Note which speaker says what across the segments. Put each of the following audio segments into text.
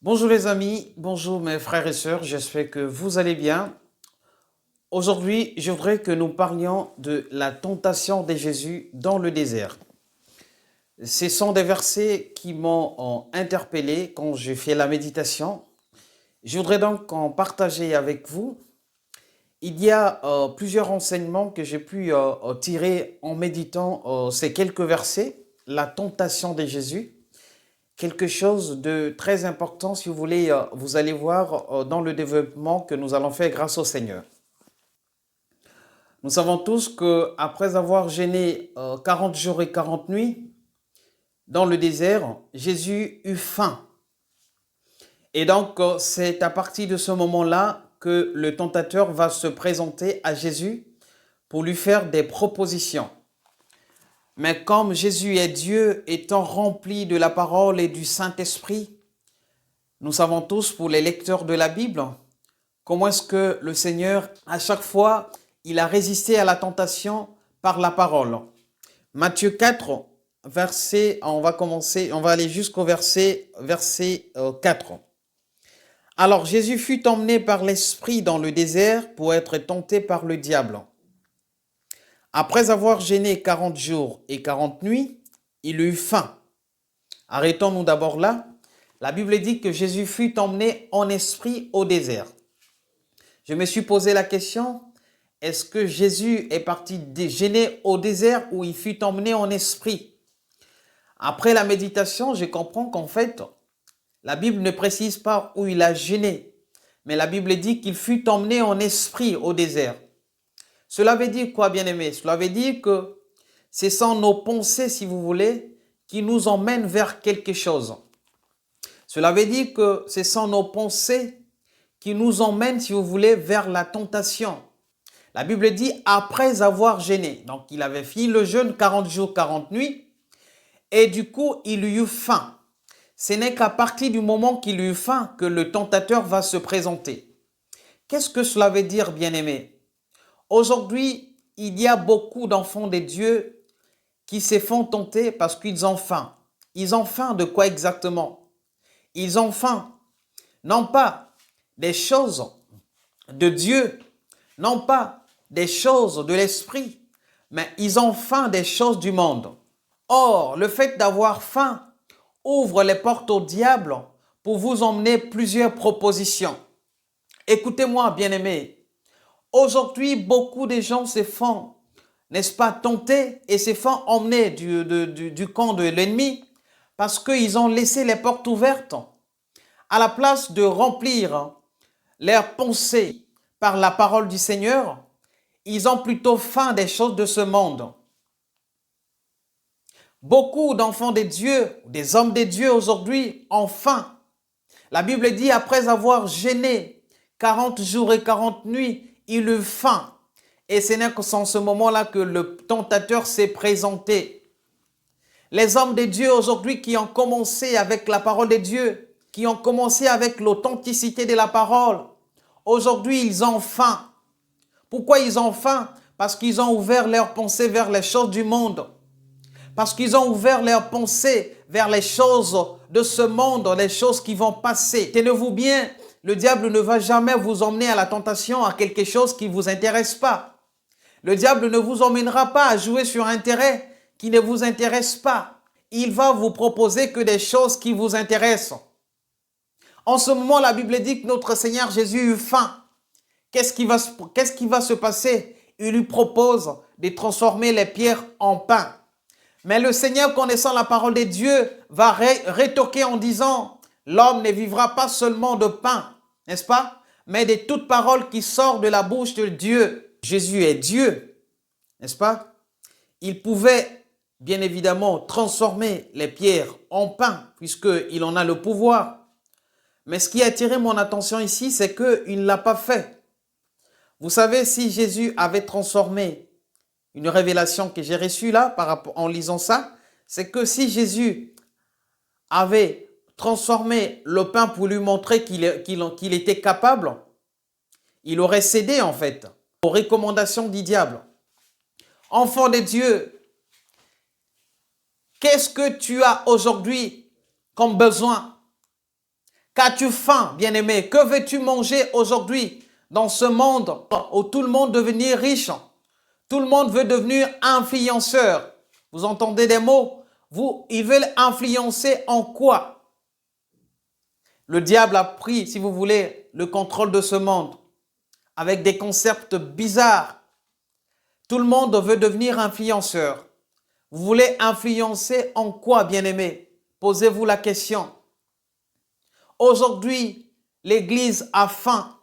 Speaker 1: Bonjour les amis, bonjour mes frères et sœurs, j'espère que vous allez bien. Aujourd'hui, je voudrais que nous parlions de la tentation de Jésus dans le désert. Ce sont des versets qui m'ont interpellé quand j'ai fait la méditation. Je voudrais donc en partager avec vous. Il y a plusieurs enseignements que j'ai pu tirer en méditant ces quelques versets, la tentation de Jésus. Quelque chose de très important, si vous voulez, vous allez voir dans le développement que nous allons faire grâce au Seigneur. Nous savons tous que après avoir gêné 40 jours et 40 nuits dans le désert, Jésus eut faim. Et donc, c'est à partir de ce moment-là que le tentateur va se présenter à Jésus pour lui faire des propositions. Mais comme Jésus est Dieu, étant rempli de la parole et du Saint-Esprit, nous savons tous, pour les lecteurs de la Bible, comment est-ce que le Seigneur, à chaque fois, il a résisté à la tentation par la parole. Matthieu 4, on va aller jusqu'au verset 4. Alors Jésus fut emmené par l'Esprit dans le désert pour être tenté par le diable. Après avoir gêné 40 jours et 40 nuits, il eut faim. Arrêtons-nous d'abord là. La Bible dit que Jésus fut emmené en esprit au désert. Je me suis posé la question, est-ce que Jésus est parti gêner au désert ou il fut emmené en esprit? Après la méditation, je comprends qu'en fait, la Bible ne précise pas où il a gêné, mais la Bible dit qu'il fut emmené en esprit au désert. Cela veut dire quoi, bien-aimé? Cela veut dire que ce sont nos pensées, si vous voulez, qui nous emmènent vers quelque chose. Cela veut dire que ce sont nos pensées qui nous emmènent, si vous voulez, vers la tentation. La Bible dit après avoir gêné. Donc, il avait fini le jeûne 40 jours, 40 nuits. Et du coup, il eut faim. Ce n'est qu'à partir du moment qu'il eut faim que le tentateur va se présenter. Qu'est-ce que cela veut dire, bien-aimé? Aujourd'hui, il y a beaucoup d'enfants de Dieu qui se font tenter parce qu'ils ont faim. Ils ont faim de quoi exactement? Ils ont faim, non pas des choses de Dieu, non pas des choses de l'esprit, mais ils ont faim des choses du monde. Or, le fait d'avoir faim ouvre les portes au diable pour vous emmener plusieurs propositions. Écoutez-moi, bien-aimés. Aujourd'hui, beaucoup de gens se font, n'est-ce pas, tenter et se font emmener du camp de l'ennemi parce qu'ils ont laissé les portes ouvertes. À la place de remplir leurs pensées par la parole du Seigneur, ils ont plutôt faim des choses de ce monde. Beaucoup d'enfants de Dieu, des hommes de Dieu aujourd'hui ont faim. La Bible dit après avoir gêné 40 jours et 40 nuits, il eut faim. Et ce n'est qu'en ce moment-là que le tentateur s'est présenté. Les hommes de Dieu aujourd'hui qui ont commencé avec la parole de Dieu, qui ont commencé avec l'authenticité de la parole, aujourd'hui ils ont faim. Pourquoi ils ont faim? Parce qu'ils ont ouvert leurs pensées vers les choses du monde. Parce qu'ils ont ouvert leurs pensées vers les choses de ce monde, les choses qui vont passer. Tenez-vous bien, le diable ne va jamais vous emmener à la tentation, à quelque chose qui ne vous intéresse pas. Le diable ne vous emmènera pas à jouer sur un intérêt qui ne vous intéresse pas. Il va vous proposer que des choses qui vous intéressent. En ce moment, la Bible dit que notre Seigneur Jésus eut faim. Qu'est-ce qui va se passer? Il lui propose de transformer les pierres en pain. Mais le Seigneur, connaissant la parole de Dieu, va rétorquer en disant, l'homme ne vivra pas seulement de pain, n'est-ce pas? Mais de toute parole qui sort de la bouche de Dieu. Jésus est Dieu, n'est-ce pas? Il pouvait, bien évidemment, transformer les pierres en pain, puisqu'il en a le pouvoir. Mais ce qui a attiré mon attention ici, c'est qu'il ne l'a pas fait. Vous savez, si Jésus avait transformé une révélation que j'ai reçue là en lisant ça, c'est que si Jésus avait transformé le pain pour lui montrer qu'il était capable, il aurait cédé en fait aux recommandations du diable. Enfant de Dieu, qu'est-ce que tu as aujourd'hui comme besoin? Qu'as-tu faim, bien-aimé? Que veux-tu manger aujourd'hui dans ce monde où tout le monde veut devenir riche? Tout le monde veut devenir influenceur. Vous entendez des mots? Ils veulent influencer en quoi? Le diable a pris, si vous voulez, le contrôle de ce monde avec des concepts bizarres. Tout le monde veut devenir influenceur. Vous voulez influencer en quoi, bien-aimé? Posez-vous la question. Aujourd'hui, l'Église a faim.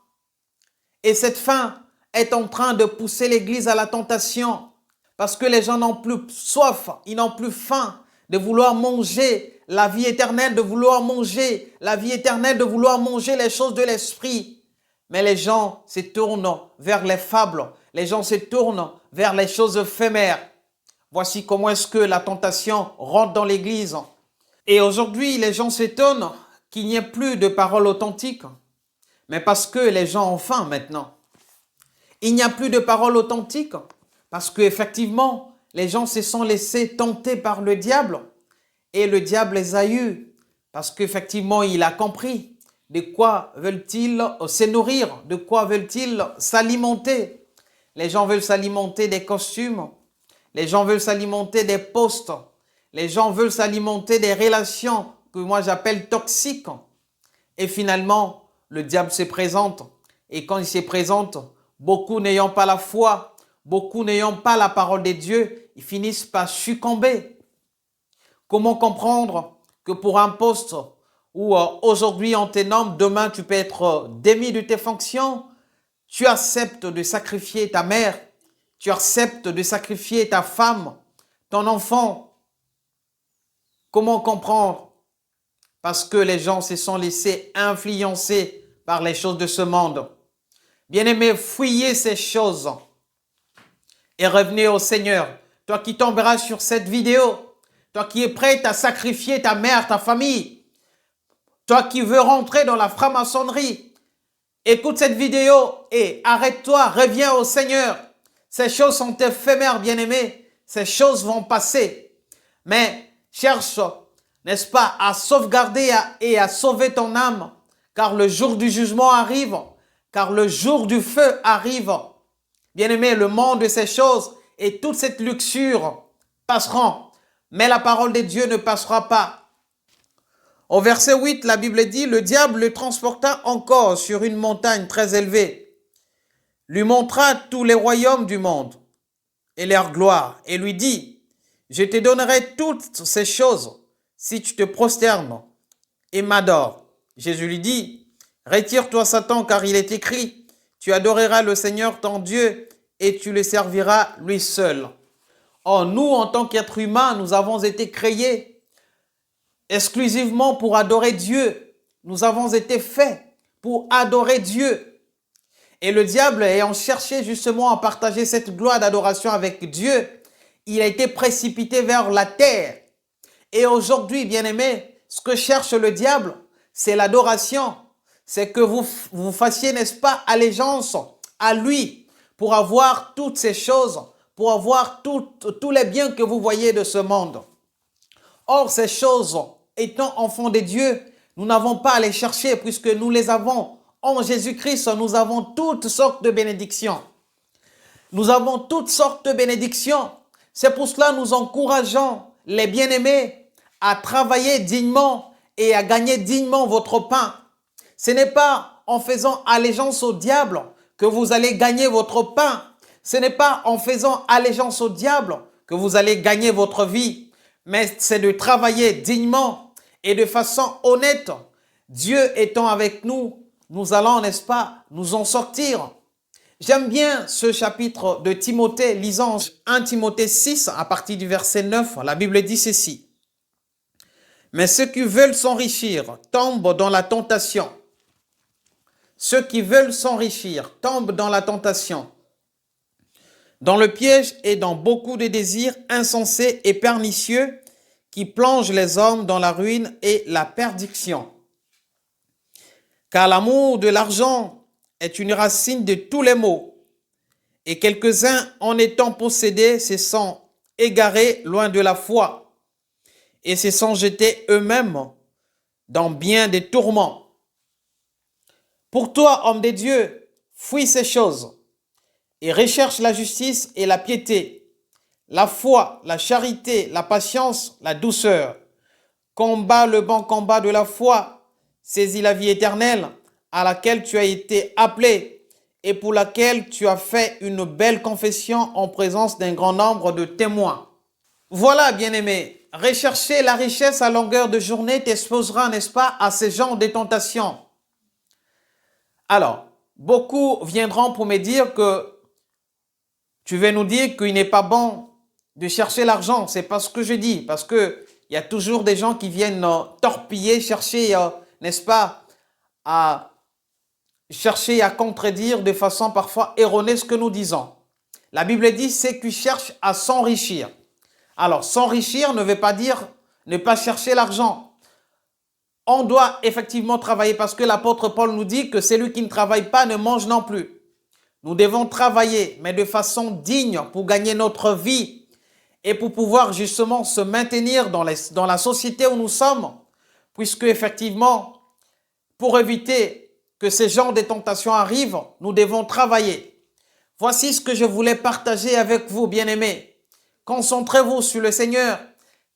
Speaker 1: Et cette faim est en train de pousser l'Église à la tentation. Parce que les gens n'ont plus soif, ils n'ont plus faim de vouloir manger la vie éternelle, de vouloir manger la vie éternelle, de vouloir manger les choses de l'esprit. Mais les gens se tournent vers les fables, les gens se tournent vers les choses éphémères. Voici comment est-ce que la tentation rentre dans l'Église. Et aujourd'hui, les gens s'étonnent qu'il n'y ait plus de paroles authentiques, mais parce que les gens ont faim maintenant. Il n'y a plus de paroles authentiques parce qu'effectivement, les gens se sont laissés tenter par le diable et le diable les a eus parce qu'effectivement, il a compris de quoi veulent-ils se nourrir, de quoi veulent-ils s'alimenter. Les gens veulent s'alimenter des costumes, les gens veulent s'alimenter des postes, les gens veulent s'alimenter des relations que moi j'appelle toxiques. Et finalement, le diable se présente. Et quand il se présente, beaucoup n'ayant pas la foi, beaucoup n'ayant pas la parole de Dieu, ils finissent par succomber. Comment comprendre que pour un poste où aujourd'hui on te nomme, demain tu peux être démis de tes fonctions, tu acceptes de sacrifier ta mère, tu acceptes de sacrifier ta femme, ton enfant. Comment comprendre? Parce que les gens se sont laissés influencer par les choses de ce monde. Bien-aimés, fuyez ces choses et revenez au Seigneur. Toi qui tomberas sur cette vidéo, toi qui es prêt à sacrifier ta mère, ta famille, toi qui veux rentrer dans la franc-maçonnerie, écoute cette vidéo et arrête-toi, reviens au Seigneur. Ces choses sont éphémères, bien-aimés. Ces choses vont passer. Mais cherche, n'est-ce pas, à sauvegarder et à sauver ton âme, car le jour du jugement arrive, car le jour du feu arrive. Bien-aimé, le monde de ces choses et toute cette luxure passeront, mais la parole de Dieu ne passera pas. Au verset 8, la Bible dit, le diable le transporta encore sur une montagne très élevée, lui montra tous les royaumes du monde et leur gloire, et lui dit, je te donnerai toutes ces choses si tu te prosternes et m'adores. Jésus lui dit, retire-toi Satan, car il est écrit, tu adoreras le Seigneur ton Dieu et tu le serviras lui seul. Or, nous, en tant qu'êtres humains, nous avons été créés exclusivement pour adorer Dieu. Nous avons été faits pour adorer Dieu. Et le diable, ayant cherché justement à partager cette gloire d'adoration avec Dieu, il a été précipité vers la terre. Et aujourd'hui, bien-aimés, ce que cherche le diable, c'est l'adoration. C'est que vous fassiez, n'est-ce pas, allégeance à lui pour avoir toutes ces choses, pour avoir tous les biens que vous voyez de ce monde. Or, ces choses, étant enfants de Dieu, nous n'avons pas à les chercher puisque nous les avons. En Jésus-Christ, nous avons toutes sortes de bénédictions. Nous avons toutes sortes de bénédictions. C'est pour cela que nous encourageons les bien-aimés à travailler dignement et à gagner dignement votre pain. Ce n'est pas en faisant allégeance au diable que vous allez gagner votre pain. Ce n'est pas en faisant allégeance au diable que vous allez gagner votre vie. Mais c'est de travailler dignement et de façon honnête. Dieu étant avec nous, nous allons, n'est-ce pas, nous en sortir. J'aime bien ce chapitre de Timothée, lisant 1 Timothée 6 à partir du verset 9, la Bible dit ceci. Mais ceux qui veulent s'enrichir tombent dans la tentation. Ceux qui veulent s'enrichir tombent dans la tentation, dans le piège et dans beaucoup de désirs insensés et pernicieux qui plongent les hommes dans la ruine et la perdition. Car l'amour de l'argent est une racine de tous les maux, et quelques-uns, en étant possédés, se sont égarés loin de la foi, et se sont jetés eux-mêmes dans bien des tourments. Pour toi, homme de Dieu, fuis ces choses et recherche la justice et la piété, la foi, la charité, la patience, la douceur. Combat le bon combat de la foi, saisis la vie éternelle à laquelle tu as été appelé et pour laquelle tu as fait une belle confession en présence d'un grand nombre de témoins. Voilà, bien-aimé, rechercher la richesse à longueur de journée t'exposera, n'est-ce pas, à ces genres de tentations. Alors, beaucoup viendront pour me dire que tu veux nous dire qu'il n'est pas bon de chercher l'argent. C'est pas ce que je dis, parce que il y a toujours des gens qui viennent torpiller, chercher, n'est-ce pas, à chercher à contredire de façon parfois erronée ce que nous disons. La Bible dit, c'est qu'ils cherchent à s'enrichir. Alors, s'enrichir ne veut pas dire ne pas chercher l'argent. On doit effectivement travailler parce que l'apôtre Paul nous dit que celui qui ne travaille pas ne mange non plus. Nous devons travailler, mais de façon digne pour gagner notre vie et pour pouvoir justement se maintenir dans la société où nous sommes, puisque effectivement, pour éviter que ces genres de tentations arrivent, nous devons travailler. Voici ce que je voulais partager avec vous, bien-aimés. Concentrez-vous sur le Seigneur,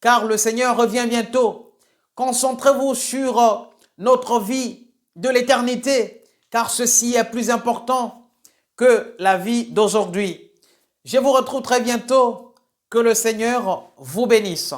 Speaker 1: car le Seigneur revient bientôt. Concentrez-vous sur notre vie de l'éternité, car ceci est plus important que la vie d'aujourd'hui. Je vous retrouve très bientôt. Que le Seigneur vous bénisse.